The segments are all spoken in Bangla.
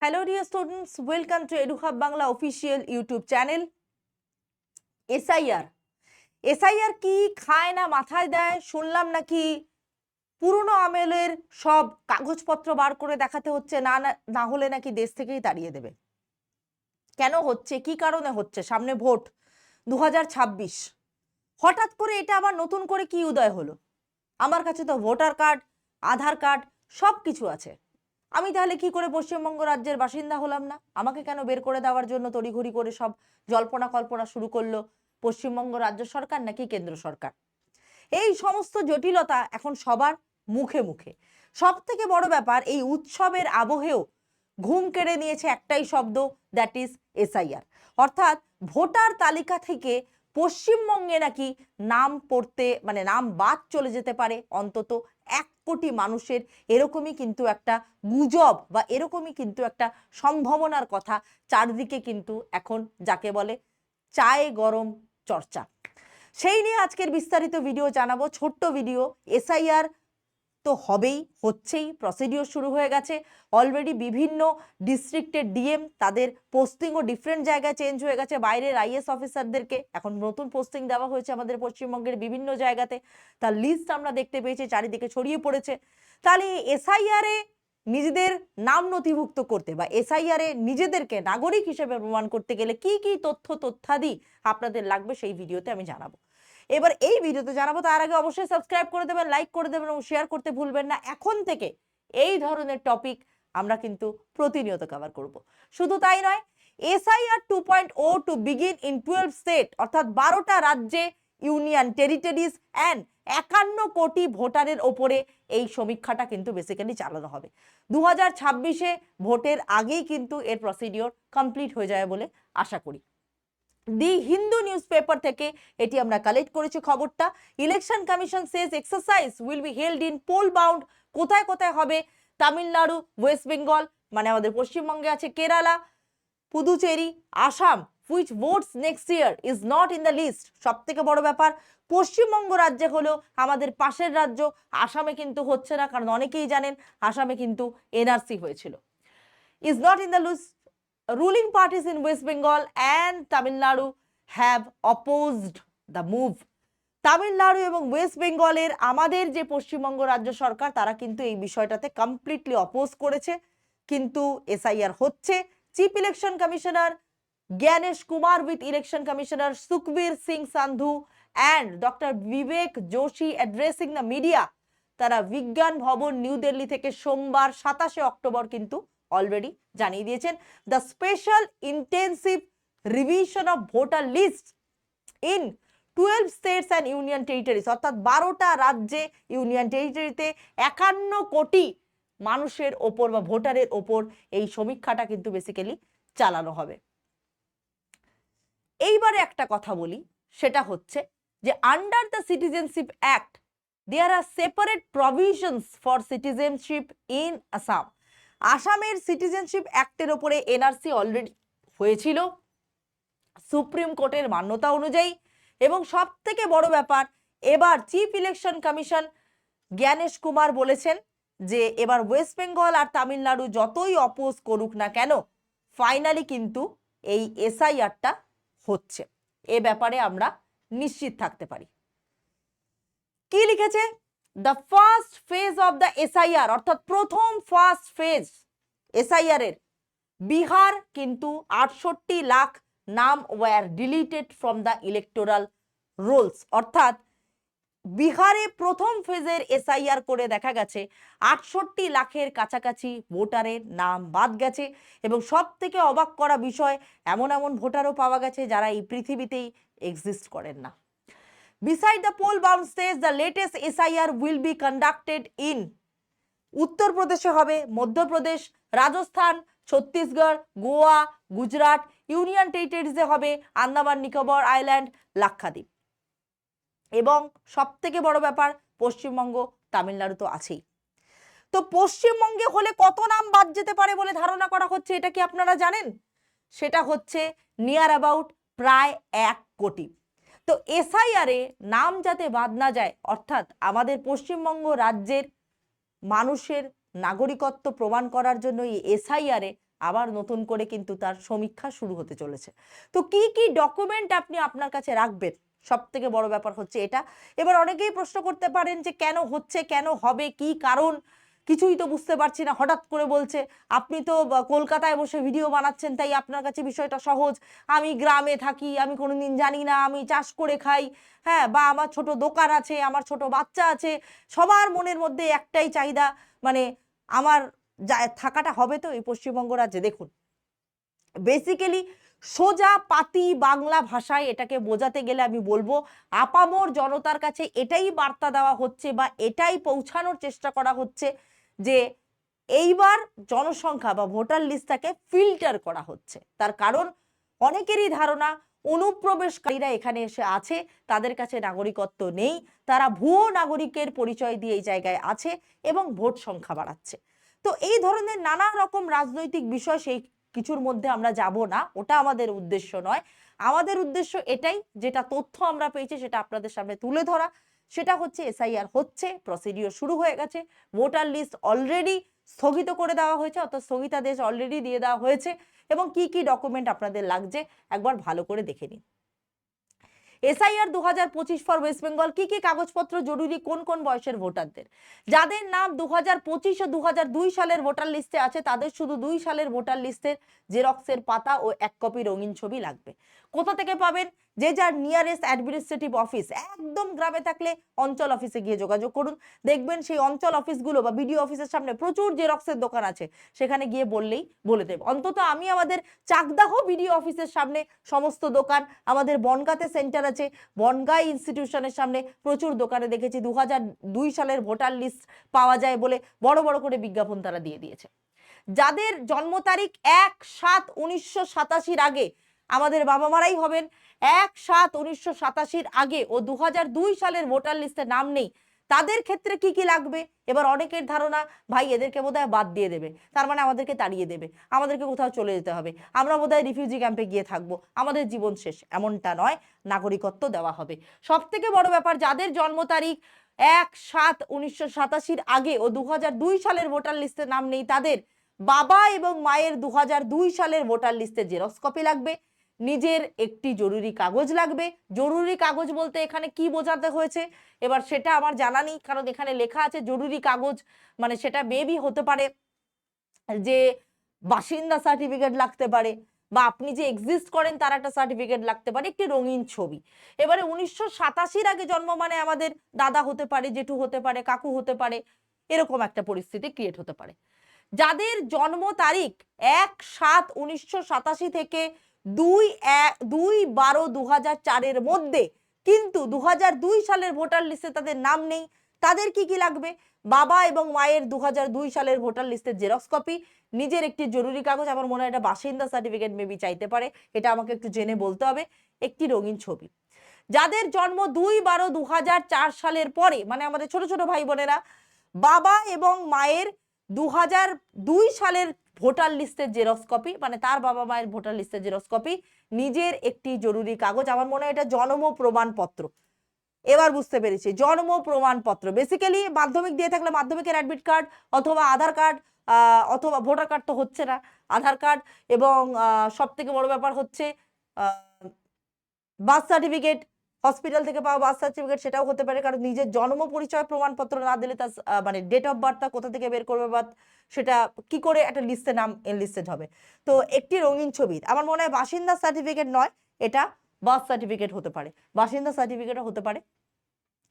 Hello dear students, welcome to EduHub Bangla official YouTube channel. SIR কি খায় না মাথায় দেয় শুনলাম নাকি পুরনো আমলের সব কাগজপত্র বার করে দেখাতে হচ্ছে, না হলে নাকি দেশ থেকেই তাড়িয়ে দেবে। কেন হচ্ছে, কি কারণে হচ্ছে? সামনে ভোট 2026, হঠাৎ করে এটা আবার নতুন করে কি উদয় হলো? আমার কাছে তো ভোটার কার্ড, আধার কার্ড সব কিছু আছে। আমি তাহলে কি করে পশ্চিমবঙ্গ রাজ্যের বাসিন্দা হলাম না? আমাকে কেন বের করে দেওয়ার জন্য তড়িঘড়ি করে সব জল্পনা কল্পনা শুরু করলো পশ্চিমবঙ্গ রাজ্য সরকার নাকি কেন্দ্র সরকার? এই সমস্ত জটিলতা এখন সবার মুখে মুখে। সব থেকে বড় ব্যাপার, এই উৎসবের আবহেও ঘুম কেড়ে নিয়েছে একটাই শব্দ, দ্যাট ইজ SIR। অর্থাৎ ভোটার তালিকা থেকে পশ্চিমবঙ্গে নাকি নাম পড়তে নাম বাদ চলে যেতে পারে অন্তত 1 কোটি মানুষের। এরকমই কিন্তু একটা গুজব বা এরকমই কিন্তু একটা সম্ভাবনার কথা চারদিকে কিন্তু এখন যাকে বলে চায়ে গরম চর্চা। সেই নিয়ে আজকের বিস্তারিত ভিডিও জানাবো। ছোট্ট ভিডিও। SIR তো হবেই, হচ্ছেই, প্রসিডিওর শুরু হয়ে গেছে অলরেডি। বিভিন্ন ডিস্ট্রিক্টের ডিএম তাদের পোস্টিংও ডিফারেন্ট জায়গায় চেঞ্জ হয়ে গেছে। বাইরের IAS অফিসারদেরকে এখন নতুন পোস্টিং দেওয়া হয়েছে আমাদের পশ্চিমবঙ্গের বিভিন্ন জায়গাতে। তার লিস্ট আমরা দেখতে পেয়েছি, চারিদিকে ছড়িয়ে পড়েছে। তাহলে SIR এ নিজেদের নাম নথিভুক্ত করতে বা SIR এ নিজেদেরকে নাগরিক হিসেবে প্রমাণ করতে গেলে কি কি তথ্যাদি আপনাদের লাগবে সেই ভিডিওতে আমি জানাবো। এবার এই ভিডিওতে জানাবো, তার আগে অবশ্যই সাবস্ক্রাইব করে দেবেন, লাইক করে দেবেন এবং শেয়ার করতে ভুলবেন না। এখন থেকে এই ধরনের টপিক আমরা কিন্তু প্রতিনিয়ত কভার করব। শুধু তাই নয়, SIR 2.0 to begin in 12 state, অর্থাৎ 12টা রাজ্যে, ইউনিয়ন টেরিটরিজ অ্যান্ড 51 কোটি ভোটারের ওপরে এই সমীক্ষাটা কিন্তু বেসিক্যালি চালানো হবে। 2026-এ ভোটের আগেই কিন্তু এর প্রসিডিওর কমপ্লিট হয়ে যাবে বলে আশা করি। দি হিন্দু নিউজ পেপার থেকে এটি আমরা কালেক্ট করেছি খবরটা। Election commission says exercise will be held in poll bound. কোথায় কোথায় হবে? তামিলনাড়ু, ওয়েস্ট বেঙ্গল আমাদের পশ্চিমবঙ্গে আছে, Kerala, Puducherry, Assam, which votes next year is not in the list. সব থেকে বড় ব্যাপার, পশ্চিমবঙ্গ রাজ্যে হলো আমাদের পাশের রাজ্য, আসামে কিন্তু হচ্ছে না, কারণ অনেকেই জানেন আসামে কিন্তু NRC হয়েছিল। Is not in the list. Ruling parties in West Bengal and Tamil Nadu have opposed the move. Tamil Nadu এবং ওয়েস্ট বেঙ্গলের আমাদের যে পশ্চিমবঙ্গ রাজ্য সরকার তারা কিন্তু এই বিষয়টাতে কমপ্লিটলি অপোজ করেছে। কিন্তু SIR হচ্ছে। Chief election commissioner Gyanesh Kumar with election commissioner Sukhbir Singh Sandhu and doctor Vivek Joshi addressing the media, তারা বিজ্ঞান ভবন নিউ দিল্লি থেকে সোমবার 27শে অক্টোবর কিন্তু অলরেডি জানিয়ে দিয়েছেন, the special intensive revision of voter list in 12 states and union territories, অর্থাৎ 12টা রাজ্যে, ইউনিয়ন টেরিটরিতে 51 কোটি মানুষের ওপর বা ভোটারের ওপর এই সমীক্ষাটা কিন্তু বেসিক্যালি চালানো হবে। এইবারে একটা কথা বলি, সেটা হচ্ছে যে under the citizenship act there are separate provisions for citizenship in Assam. আসামের সিটিজেনশিপ অ্যাক্টের ওপরে NRC অলরেডি হয়েছিল সুপ্রিম কোর্টের মান্যতা অনুযায়ী। এবং সব থেকে বড় ব্যাপার, এবার chief election commission Gyanesh Kumar বলেছেন যে এবার ওয়েস্ট বেঙ্গল আর তামিলনাড়ু যতই অপোজ করুক না কেন, ফাইনালি কিন্তু এই SIRটা হচ্ছে। এ ব্যাপারে আমরা নিশ্চিত থাকতে পারি। কি লিখেছে? The first phase of the SIR, অর্থাৎ প্রথম ফার্স্ট ফেজ SIR এর বিহার কিন্তু 68 লাখ নাম were deleted from the electoral rolls. অর্থাৎ বিহারে প্রথম ফেজের SIR করে দেখা গেছে 68 লাখের কাছাকাছি ভোটারের নাম বাদ গেছে। এবং সব থেকে অবাক করা বিষয়, এমন এমন ভোটারও পাওয়া গেছে যারা এই পৃথিবীতেই এক্সিস্ট করেন না। Beside the poll bound states, the latest SIR will be conducted in উত্তরপ্রদেশে হবে, মধ্যপ্রদেশ, রাজস্থান, ছত্তিশগড়, গোয়া, গুজরাট, ইউনিয়ন টেরিটরিজে হবে আন্দামান নিকোবর আইল্যান্ড, লাক্ষাদ্বীপ। এবং সব থেকে বড় ব্যাপার, পশ্চিমবঙ্গ, তামিলনাড়ু তো আছেই। তো পশ্চিমবঙ্গে হলে কত নাম বাদ যেতে পারে বলে ধারণা করা হচ্ছে, এটা কি আপনারা জানেন? সেটা হচ্ছে নিয়ার অ্যাবাউট প্রায় 1 কোটি। তো SIR এ নাম যাতে বাদ না যায়, অর্থাৎ আমাদের পশ্চিমবঙ্গ রাজ্যের মানুষের নাগরিকত্ব প্রমাণ করার জন্য এই SIR এ আবার নতুন করে কিন্তু তার সমীক্ষা শুরু হতে চলেছে। তো কি কি ডকুমেন্ট আপনি আপনার কাছে রাখবেন, সব থেকে বড় ব্যাপার হচ্ছে এটা। এবার অনেকেই প্রশ্ন করতে পারেন যে কেন হচ্ছে, কেন হবে, কি কারণ, কিছুই তো বুঝতে পারছি না, হঠাৎ করে বলছে। আপনি তো কলকাতায় বসে ভিডিও বানাচ্ছেন, তাই আপনার কাছে বিষয়টা সহজ। আমি গ্রামে থাকি, আমি কোনোদিন জানি না, আমি চাষ করে খাই, হ্যাঁ, বা আমার ছোট দোকান আছে, আমার ছোট বাচ্চা আছে, সবার মনের মধ্যে একটাই চাহিদা, মানে আমার থাকাটা হবে তো এই পশ্চিমবঙ্গ রাজ্যে। দেখুন, বেসিক্যালি সোজা পাতি বাংলা ভাষায় এটাকে বোঝাতে গেলে আমি বলবো, আপামর জনতার কাছে এটাই বার্তা দেওয়া হচ্ছে বা এটাই পৌঁছানোর চেষ্টা করা হচ্ছে যে এইবার জনসংখ্যা বা ভোটার লিস্টটাকে ফিল্টার করা হচ্ছে। তার কারণ অনেকেরই ধারণা অনুপ্রবেশকারীরা এখানে এসে আছে, তাদের কাছে নাগরিকত্ব নেই, তারা ভুয়ো নাগরিকের পরিচয় দিয়ে এই জায়গায় আছে এবং ভোট সংখ্যা বাড়াচ্ছে। তো এই ধরনের নানা রকম রাজনৈতিক বিষয়, সেই কিছুর মধ্যে আমরা যাব না, ওটা আমাদের উদ্দেশ্য নয়। আমাদের উদ্দেশ্য এটাই, যেটা তথ্য আমরা পেয়েছি সেটা আপনাদের সামনে তুলে ধরা। সেটা হচ্ছে এসআইআর হচ্ছে, প্রসিডিওর শুরু হয়ে গেছে, ভোটার লিস্ট অলরেডি স্থগিত করে দেওয়া হয়েছে, অর্থাৎ স্থগিতাদেশ অলরেডি দিয়ে দেওয়া হয়েছে। এবং কি কি ডকুমেন্ট আপনাদের লাগছে একবার ভালো করে দেখে নিন। এসআইআর 2025 ফর ওয়েস্ট বেঙ্গল, কি কি কাগজপত্র জরুরি কোন কোন বয়সের ভোটারদের? যাদের নাম 2025 ও 2002 সালের ভোটার লিস্টে আছে তাদের শুধু 2 সালের ভোটার লিস্টের জেরক্সের পাতা ও 1 কপি রঙিন ছবি লাগবে। কোথা থেকে পাবেন? যে যার নিয়ারেস্ট অ্যাডমিনিস্ট্রেটিভ অফিস, একদম গ্রামে থাকলে অঞ্চল অফিসে গিয়ে যোগাযোগ করুন। দেখবেন সেই অঞ্চল অফিসগুলো বা বিডিও অফিসের সামনে প্রচুর জেরক্সের দোকান আছে, সেখানে গিয়ে বললেই বলে দেবে। অন্তত আমি আমাদের চাকদাহ বিডিও অফিসের সামনে সমস্ত দোকান, আমাদের বনগাঁতে সেন্টার আছে, বনগাঁ ইনস্টিটিউশনের সামনে প্রচুর দোকানে দেখেছি 2002 সালের ভোটার লিস্ট পাওয়া যায় বলে বড় বড় করে বিজ্ঞাপন তারা দিয়ে দিয়েছে। যাদের জন্ম তারিখ 1/7/1987 আগে, আমাদের বাবা মারাই হবেন, 1/7/1987 আগে ও 2002 সালের ভোটার লিস্টে নাম নেই, তাদের ক্ষেত্রে কি কি লাগবে? এবার অনেকের ধারণা, ভাই এদেরকে বোধহয় বাদ দিয়ে দেবে, তার মানে আমাদেরকে তাড়িয়ে দেবে, আমাদেরকে কোথাও চলে যেতে হবে, আমরা বোধহয় রিফিউজি ক্যাম্পে গিয়ে থাকবো, আমাদের জীবন শেষ। এমনটা নয়, নাগরিকত্ব দেওয়া হবে। সব থেকে বড় ব্যাপার, যাদের জন্ম তারিখ 1/7/1987 আগে ও 2002 সালের ভোটার লিস্টে নাম নেই, তাদের বাবা এবং মায়ের 2002 সালের ভোটার লিস্টের জেরক্স কপি লাগবে, নিজের একটি জরুরি কাগজ লাগবে। জরুরি কাগজ বলতে এখানে কি বোঝাতে হয়েছে এবার সেটা আমার জানা নেই, কারণ এখানে লেখা আছে জরুরি কাগজ, মানে সেটা মেবি হতে পারে যে বাসিন্দা সার্টিফিকেট লাগতে পারে, বা আপনি যে এক্সিস্ট করেন তার একটা সার্টিফিকেট লাগতে পারে, একটি রঙিন ছবি। এবারে 1987 আগে জন্ম মানে আমাদের দাদা হতে পারে, জেঠু হতে পারে, কাকু হতে পারে, এরকম একটা পরিস্থিতি ক্রিয়েট হতে পারে। যাদের জন্ম তারিখ 1/7/1987 থেকে 2/12/2004 মধ্যে, কিন্তু 2002 সালের ভোটার লিস্টে তাদের নাম নেই, তাদের কি কি লাগবে? বাবা এবং মায়ের 2002 সালের ভোটার লিস্টের জেরক্স কপি, নিজের একটি জরুরি কাগজ, আমার মনে হয় এটা বাসিন্দা সার্টিফিকেট মেবি চাইতে পারে, এটা আমাকে একটু জেনে বলতে হবে, একটি রঙিন ছবি। যাদের জন্ম 2/12/2004 সালের পরে, মানে আমাদের ছোট ছোট ভাই বোনেরা, বাবা এবং মায়ের 2002 সালের ভোটার লিস্টের জেরক্স কপি, মানে তার বাবা মায়ের ভোটার লিস্টের জেরক্স কপি, নিজের একটি জরুরি কাগজ, আমার মনে হয় এটা জন্ম প্রমাণপত্র। এবার বুঝতে পেরেছি, জন্ম প্রমাণপত্র বেসিক্যালি মাধ্যমিক দিয়ে থাকলে মাধ্যমিকের অ্যাডমিট কার্ড অথবা আধার কার্ড, অথবা ভোটার কার্ড তো হচ্ছে না, আধার কার্ড, এবং সব থেকে বড় ব্যাপার হচ্ছে বার্থ সার্টিফিকেট, হসপিটাল থেকে পাওয়া বার্থ সার্টিফিকেট, সেটাও হতে পারে, কারণ নিজের জন্ম পরিচয় প্রমাণপত্র না দিলে তার মানে ডেট অফ বার্থটা কোথা থেকে বের করবে বা সেটা কি করে একটা লিস্টে নাম এনলিস্টেড হবে। তো একটি রঙিন ছবি, আমার মনে হয় বাসিন্দা সার্টিফিকেট নয়, এটা বার্থ সার্টিফিকেট হতে পারে, বাসিন্দা সার্টিফিকেটও হতে পারে।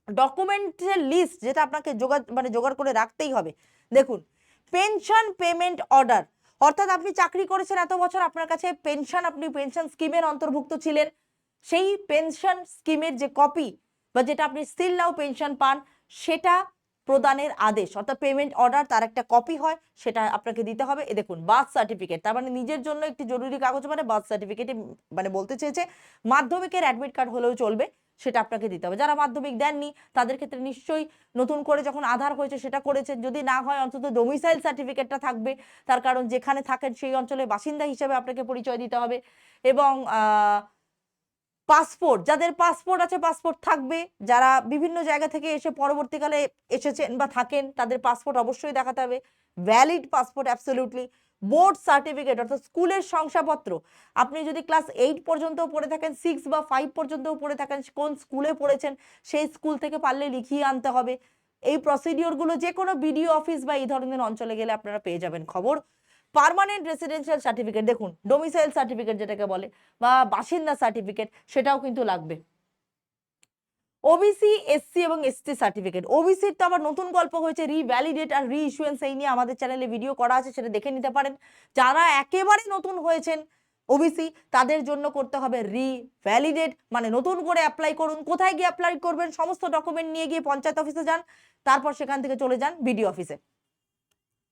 ডকুমেন্টের লিস্ট যেটা আপনাকে জোগাড় করে রাখতেই হবে। দেখুন, পেনশন পেমেন্ট অর্ডার, অর্থাৎ আপনি চাকরি করেছেন এত বছর, আপনার কাছে পেনশন, আপনি পেনশন স্কিমের অন্তর্ভুক্ত ছিলেন, সেই পেনশন স্কিমের যে কপি বা যেটা আপনি স্টিল নাও পেনশন পান, সেটা প্রদানের আদেশ, অর্থাৎ পেমেন্ট অর্ডার, তার একটা কপি হয়, সেটা আপনাকে দিতে হবে। এ দেখুন, বার্থ সার্টিফিকেট, তার মানে নিজের জন্য একটি জরুরি কাগজ, মানে বার্থ সার্টিফিকেটে মানে বলতে চেয়েছে মাধ্যমিকের অ্যাডমিট কার্ড হলেও চলবে, সেটা আপনাকে দিতে হবে। যারা মাধ্যমিক দেননি তাদের ক্ষেত্রে নিশ্চয়ই নতুন করে যখন আধার হয়েছে সেটা করেছেন, যদি না হয় অন্তত ডোমিসাইল সার্টিফিকেটটা থাকবে, তার কারণ যেখানে থাকেন সেই অঞ্চলে বাসিন্দা হিসেবে আপনাকে পরিচয় দিতে হবে। এবং পাসপোর্ট, যাদের পাসপোর্ট আছে পাসপোর্ট থাকবে, যারা বিভিন্ন জায়গা থেকে এসে পরবর্তীকালে এসেছেন বা থাকেন তাদের পাসপোর্ট অবশ্যই দেখাতে হবে, valid passport absolutely. Board certificate অর্থাৎ স্কুলের শংসাপত্র, আপনি যদি ক্লাস 8 পর্যন্ত পড়ে থাকেন, 6 বা 5 পর্যন্ত পড়ে থাকেন, কোন স্কুলে পড়েছেন সেই স্কুল থেকে পারলে লিখিয়ে আনতে হবে। এই প্রসিডিওরগুলো যে কোনো বিডিও অফিস বা এই ধরনের অঞ্চলে গেলে আপনারা পেয়ে যাবেন খবর। পার্মানেন্ট রেসিডেন্সিয়াল সার্টিফিকেট, দেখুন ডোমিসাইল সার্টিফিকেট যেটাকে বলে বা বাসিন্দা সার্টিফিকেট, সেটাও কিন্তু লাগবে। ওবিসি, এসসি এবং এসটি সার্টিফিকেট, ওবিসির তো আবার নতুন গল্প হয়েছে, রিভ্যালিডেট আর রিইস্যুয়েন্স, এই নিয়ে আমাদের চ্যানেলে ভিডিও করা আছে, সেটা দেখে নিতে পারেন। যারা একেবারে নতুন হয়েছেন ওবিসি, তাদের জন্য করতে হবে রিভ্যালিডেট, মানে নতুন করে অ্যাপ্লাই করুন। কোথায় গিয়ে অ্যাপ্লাই করবেন? সমস্ত ডকুমেন্ট নিয়ে গিয়ে পঞ্চায়েত অফিসে যান, তারপর সেখান থেকে চলে যান বিডিও অফিসে।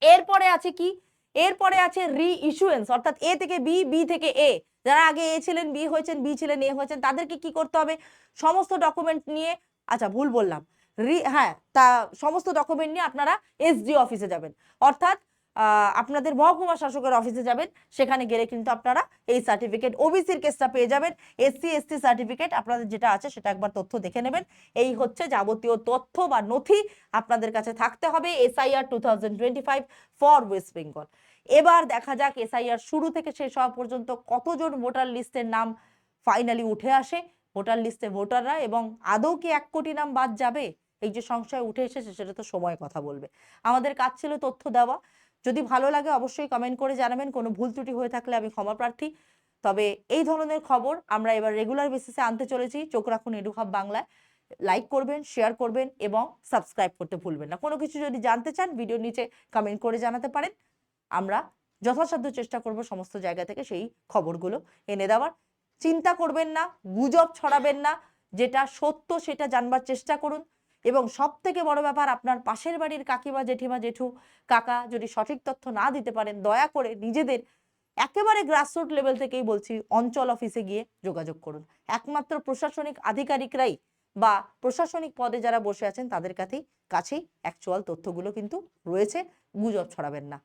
এরপরে আছে কি? এরপরে আছে রিইস্যুয়েন্স, অর্থাৎ এ থেকে বি, বি থেকে এ। যারা আগে এ ছিলেন, বি হয়েছেন, বি ছিলেন, এ হয়েছেন, তাদেরকে কি করতে হবে? সমস্ত ডকুমেন্ট নিয়ে, আচ্ছা ভুল বললাম, হ্যাঁ, তা সমস্ত ডকুমেন্ট নিয়ে আপনারা এসডিও অফিসে যাবেন, অর্থাৎ আপনাদের মহকুমা শাসকের অফিসে যাবেন। সেখানে গেলে কিন্তু আপনারা এই সার্টিফিকেট, ওবিসির কেসটা পেয়ে যাবেন। এসসি এসটি সার্টিফিকেট আপনাদের যেটা আছে সেটা একবার তথ্য দেখে নেবেন। এই হচ্ছে যাবতীয় তথ্য বা নথি আপনাদের কাছে থাকতে হবে এসআইআর 2025 ফর ওয়েস্ট বেঙ্গল। এবার দেখা যাক এসআইআর শুরু থেকে শেষ হওয়া পর্যন্ত কতজন ভোটার লিস্টের নাম ফাইনালি উঠে আসে, ভোটার লিস্টে ভোটাররা, এবং আদৌ কি 1 কোটি নাম বাদ যাবে? এই যে সংশয় উঠে এসেছে, সেটা তো সময় কথা বলবে। আমাদের কাজ ছিল তথ্য দেওয়া। যদি ভালো লাগে অবশ্যই কমেন্ট করে জানাবেন, কোনো ভুল ত্রুটি হয়ে থাকলে আমি ক্ষমা প্রার্থী। তবে এই ধরনের খবর আমরা এবার রেগুলার বেসিসে আনতে চলেছি। চোখ রাখুন এডুহাব বাংলায়। লাইক করবেন, শেয়ার করবেন এবং সাবস্ক্রাইব করতে ভুলবেন না। কোনো কিছু যদি জানতে চান ভিডিওর নিচে কমেন্ট করে জানাতে পারেন। আমরা যথাসাধ্য চেষ্টা করব সমস্ত জায়গা থেকে সেই খবরগুলো এনে দেওয়ার। চিন্তা করবেন না, গুজব ছড়াবেন না, যেটা সত্য সেটা জানবার চেষ্টা করুন। এবং সব থেকে বড় ব্যাপার, আপনার পাশের বাড়ির কাকিমা, জেঠিমা, জেঠু, কাকা যদি সঠিক তথ্য না দিতে পারেন, দয়া করে নিজেদের একেবারে গ্রাসরুট লেভেল থেকেই বলছি, অঞ্চল অফিসে গিয়ে যোগাযোগ করুন। একমাত্র প্রশাসনিক আধিকারিকরাই বা প্রশাসনিক পদে যারা বসে আছেন তাদের কাছেই অ্যাকচুয়াল তথ্যগুলো কিন্তু রয়েছে। গুজব ছড়াবেন না।